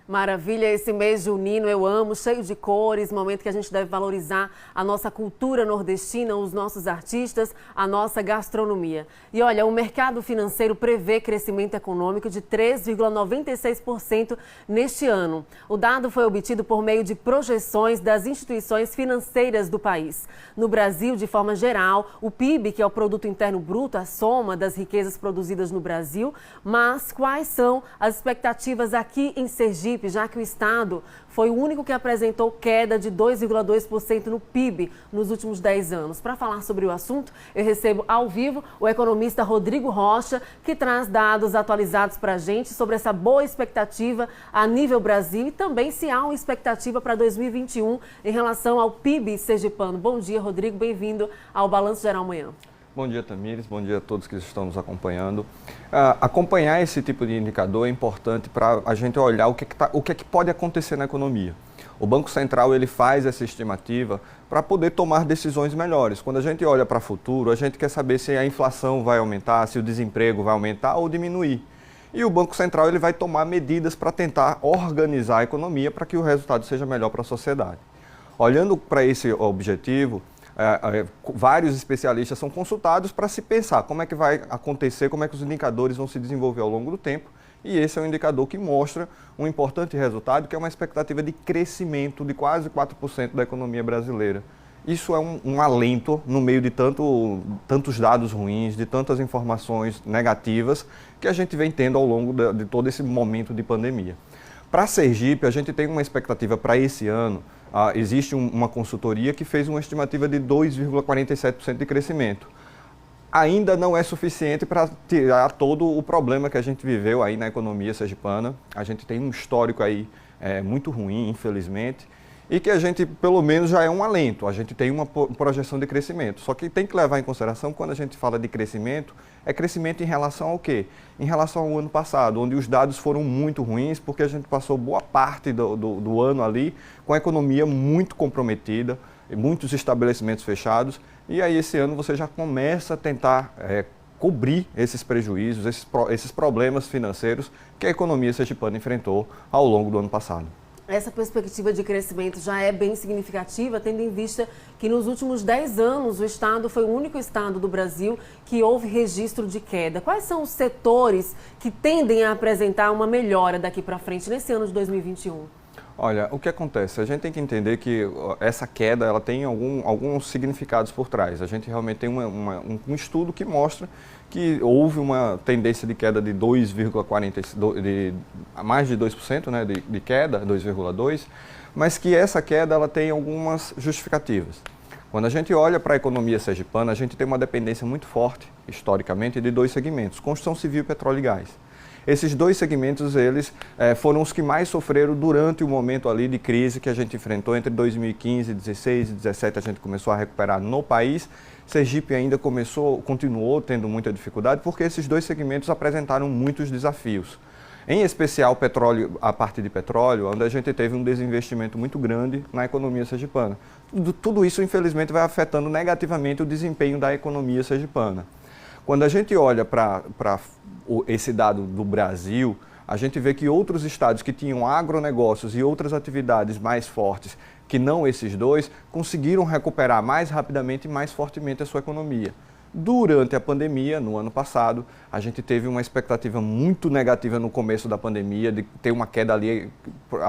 Maravilha, esse mês junino eu amo, cheio de cores, momento que a gente deve valorizar a nossa cultura nordestina, os nossos artistas, a nossa gastronomia. E olha, o mercado financeiro prevê crescimento econômico de 3,96% neste ano. O dado foi obtido por meio de projeções das instituições financeiras do país. No Brasil, de forma geral, o PIB, que é o Produto Interno Bruto, a soma das riquezas produzidas no Brasil, mas quais são as expectativas aqui em Sergipe, já que o estado foi o único que apresentou queda de 2,2% no PIB nos últimos 10 anos. Para falar sobre o assunto, eu recebo ao vivo o economista Rodrigo Rocha, que traz dados atualizados para a gente sobre essa boa expectativa a nível Brasil e também se há uma expectativa para 2021 em relação ao PIB sergipano. Bom dia, Rodrigo, bem-vindo ao Balanço Geral Amanhã. Bom dia, Tamires. Bom dia a todos que estão nos acompanhando. Acompanhar esse tipo de indicador é importante para a gente olhar o que é que pode acontecer na economia. O Banco Central ele faz essa estimativa para poder tomar decisões melhores. Quando a gente olha para o futuro, a gente quer saber se a inflação vai aumentar, se o desemprego vai aumentar ou diminuir. E o Banco Central ele vai tomar medidas para tentar organizar a economia para que o resultado seja melhor para a sociedade. Olhando para esse objetivo, vários especialistas são consultados para se pensar como é que vai acontecer, como é que os indicadores vão se desenvolver ao longo do tempo. E esse é um indicador que mostra um importante resultado, que é uma expectativa de crescimento de quase 4% da economia brasileira. Isso é um alento no meio de tantos dados ruins, de tantas informações negativas que a gente vem tendo ao longo de todo esse momento de pandemia. Para Sergipe, a gente tem uma expectativa para esse ano. Existe uma consultoria que fez uma estimativa de 2,47% de crescimento. Ainda não é suficiente para tirar todo o problema que a gente viveu aí na economia sergipana. A gente tem um histórico aí muito ruim, infelizmente, e que a gente, pelo menos, já é um alento. A gente tem uma projeção de crescimento. Só que tem que levar em consideração, quando a gente fala de crescimento, é crescimento em relação ao quê? Em relação ao ano passado, onde os dados foram muito ruins, porque a gente passou boa parte do ano ali com a economia muito comprometida, muitos estabelecimentos fechados, e aí esse ano você já começa a tentar cobrir esses prejuízos, esses problemas financeiros que a economia sergipana enfrentou ao longo do ano passado. Essa perspectiva de crescimento já é bem significativa, tendo em vista que nos últimos 10 anos o estado foi o único estado do Brasil que houve registro de queda. Quais são os setores que tendem a apresentar uma melhora daqui para frente nesse ano de 2021? Olha, o que acontece? A gente tem que entender que essa queda ela tem alguns significados por trás. A gente realmente tem um estudo que mostra que houve uma tendência de queda de 2,40%, mais de 2%, né, de queda, 2,2%, mas que essa queda ela tem algumas justificativas. Quando a gente olha para a economia sergipana, a gente tem uma dependência muito forte, historicamente, de dois segmentos, construção civil, petróleo e gás. Esses dois segmentos, eles foram os que mais sofreram durante o momento ali de crise que a gente enfrentou entre 2015, 2016 e 2017, a gente começou a recuperar no país. Sergipe ainda continuou tendo muita dificuldade porque esses dois segmentos apresentaram muitos desafios. Em especial petróleo, a parte de petróleo, onde a gente teve um desinvestimento muito grande na economia sergipana. Tudo isso, infelizmente, vai afetando negativamente o desempenho da economia sergipana. Quando a gente olha para esse dado do Brasil, a gente vê que outros estados que tinham agronegócios e outras atividades mais fortes, que não esses dois, conseguiram recuperar mais rapidamente e mais fortemente a sua economia. Durante a pandemia, no ano passado, a gente teve uma expectativa muito negativa no começo da pandemia, de ter uma queda ali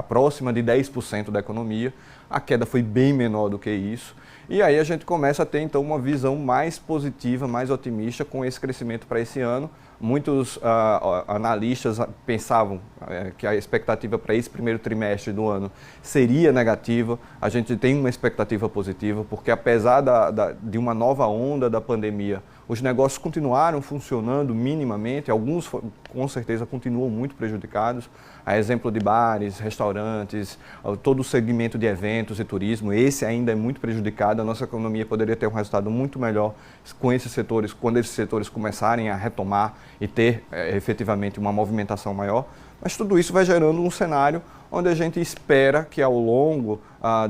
próxima de 10% da economia. A queda foi bem menor do que isso. E aí a gente começa a ter, então, uma visão mais positiva, mais otimista com esse crescimento para esse ano. Muitos analistas pensavam que a expectativa para esse primeiro trimestre do ano seria negativa. A gente tem uma expectativa positiva, porque apesar de uma nova onda da pandemia, os negócios continuaram funcionando minimamente, alguns com certeza continuam muito prejudicados. A exemplo de bares, restaurantes, todo o segmento de eventos e turismo, esse ainda é muito prejudicado. A nossa economia poderia ter um resultado muito melhor com esses setores, quando esses setores começarem a retomar e ter efetivamente uma movimentação maior. Mas tudo isso vai gerando um cenário onde a gente espera que ao longo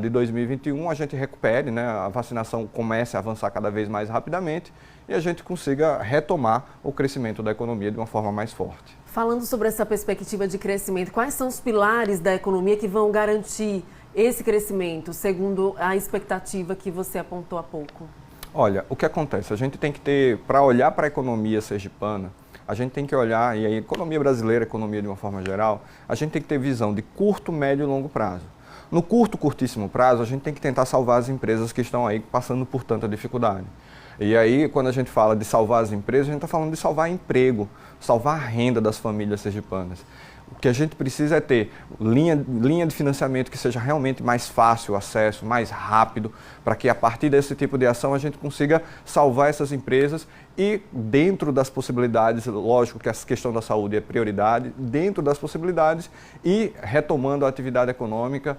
de 2021 a gente recupere, né, a vacinação comece a avançar cada vez mais rapidamente e a gente consiga retomar o crescimento da economia de uma forma mais forte. Falando sobre essa perspectiva de crescimento, quais são os pilares da economia que vão garantir esse crescimento, segundo a expectativa que você apontou há pouco? Olha, o que acontece? A gente tem que ter, para olhar para a economia sergipana, a gente tem que olhar, e a economia brasileira, a economia de uma forma geral, a gente tem que ter visão de curto, médio e longo prazo. No curtíssimo prazo, a gente tem que tentar salvar as empresas que estão aí passando por tanta dificuldade. E aí, quando a gente fala de salvar as empresas, a gente está falando de salvar emprego, salvar a renda das famílias sergipanas. O que a gente precisa é ter linha de financiamento que seja realmente mais fácil o acesso, mais rápido, para que a partir desse tipo de ação a gente consiga salvar essas empresas e dentro das possibilidades, lógico que a questão da saúde é prioridade, dentro das possibilidades e retomando a atividade econômica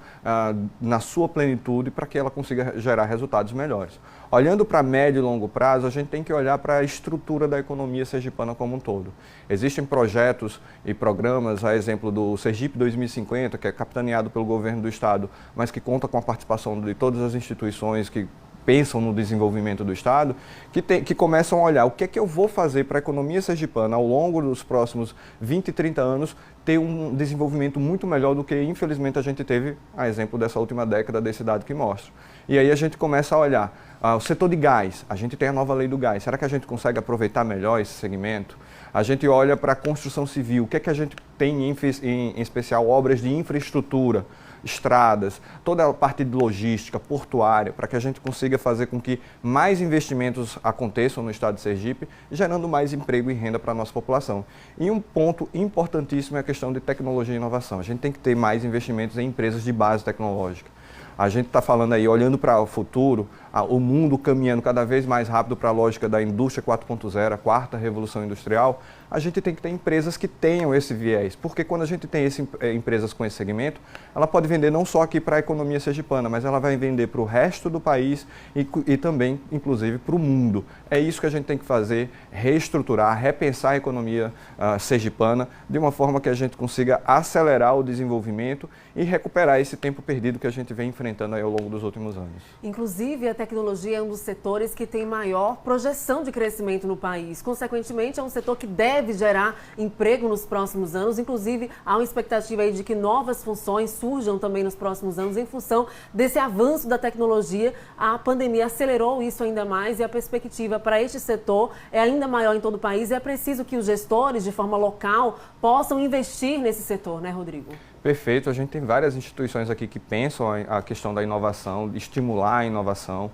na sua plenitude para que ela consiga gerar resultados melhores. Olhando para médio e longo prazo, a gente tem que olhar para a estrutura da economia sergipana como um todo. Existem projetos e programas, a exemplo do Sergipe 2050, que é capitaneado pelo governo do estado, mas que conta com a participação de todas as instituições que pensam no desenvolvimento do estado, que começam a olhar o que é que eu vou fazer para a economia sergipana ao longo dos próximos 20, 30 anos ter um desenvolvimento muito melhor do que infelizmente a gente teve, a exemplo dessa última década desse dado que mostra. E aí a gente começa a olhar o setor de gás, a gente tem a nova lei do gás, será que a gente consegue aproveitar melhor esse segmento? A gente olha para a construção civil, o que é que a gente tem em especial obras de infraestrutura, estradas, toda a parte de logística, portuária, para que a gente consiga fazer com que mais investimentos aconteçam no estado de Sergipe, gerando mais emprego e renda para a nossa população. E um ponto importantíssimo é a questão de tecnologia e inovação. A gente tem que ter mais investimentos em empresas de base tecnológica. A gente está falando aí, olhando para o futuro, o mundo caminhando cada vez mais rápido para a lógica da indústria 4.0, a quarta revolução industrial, a gente tem que ter empresas que tenham esse viés, porque quando a gente tem empresas com esse segmento, ela pode vender não só aqui para a economia sergipana, mas ela vai vender para o resto do país e também, inclusive, para o mundo. É isso que a gente tem que fazer, reestruturar, repensar a economia sergipana de uma forma que a gente consiga acelerar o desenvolvimento e recuperar esse tempo perdido que a gente vem enfrentando aí ao longo dos últimos anos. Inclusive, a tecnologia é um dos setores que tem maior projeção de crescimento no país. Consequentemente, é um setor que deve gerar emprego nos próximos anos. Inclusive, há uma expectativa aí de que novas funções surjam também nos próximos anos em função desse avanço da tecnologia. A pandemia acelerou isso ainda mais e a perspectiva para este setor é ainda maior em todo o país. E é preciso que os gestores, de forma local, possam investir nesse setor, né, Rodrigo? Perfeito, a gente tem várias instituições aqui que pensam a questão da inovação, de estimular a inovação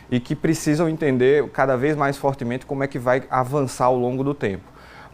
e que precisam entender cada vez mais fortemente como é que vai avançar ao longo do tempo.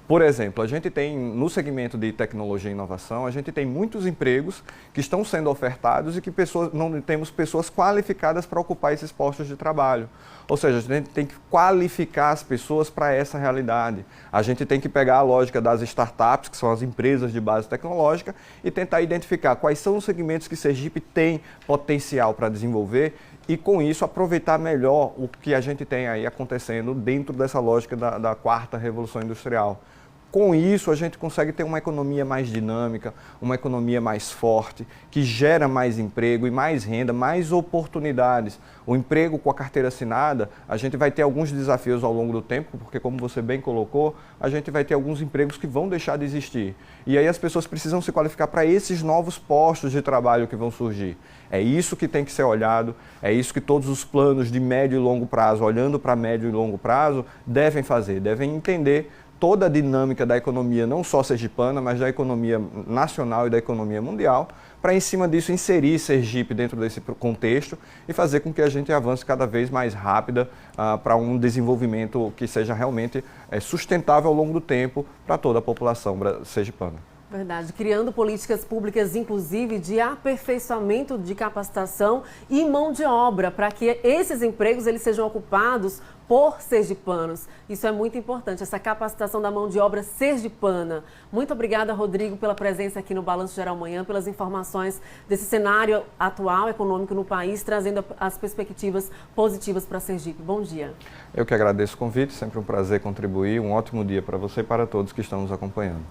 Por exemplo, a gente tem, no segmento de tecnologia e inovação, a gente tem muitos empregos que estão sendo ofertados e que não temos pessoas qualificadas para ocupar esses postos de trabalho. Ou seja, a gente tem que qualificar as pessoas para essa realidade. A gente tem que pegar a lógica das startups, que são as empresas de base tecnológica, e tentar identificar quais são os segmentos que Sergipe tem potencial para desenvolver e, com isso, aproveitar melhor o que a gente tem aí acontecendo dentro dessa lógica da quarta revolução industrial. Com isso, a gente consegue ter uma economia mais dinâmica, uma economia mais forte, que gera mais emprego e mais renda, mais oportunidades. O emprego com a carteira assinada, a gente vai ter alguns desafios ao longo do tempo, porque, como você bem colocou, a gente vai ter alguns empregos que vão deixar de existir. E aí as pessoas precisam se qualificar para esses novos postos de trabalho que vão surgir. É isso que tem que ser olhado, é isso que todos os planos de médio e longo prazo, olhando para médio e longo prazo, devem fazer, devem entender toda a dinâmica da economia, não só sergipana, mas da economia nacional e da economia mundial, para em cima disso inserir Sergipe dentro desse contexto e fazer com que a gente avance cada vez mais rápida para um desenvolvimento que seja realmente sustentável ao longo do tempo para toda a população sergipana. Verdade, criando políticas públicas, inclusive, de aperfeiçoamento de capacitação e mão de obra, para que esses empregos eles sejam ocupados por sergipanos. Isso é muito importante, essa capacitação da mão de obra sergipana. Muito obrigada, Rodrigo, pela presença aqui no Balanço Geral Manhã, pelas informações desse cenário atual econômico no país, trazendo as perspectivas positivas para Sergipe. Bom dia. Eu que agradeço o convite, sempre um prazer contribuir. Um ótimo dia para você e para todos que estão nos acompanhando.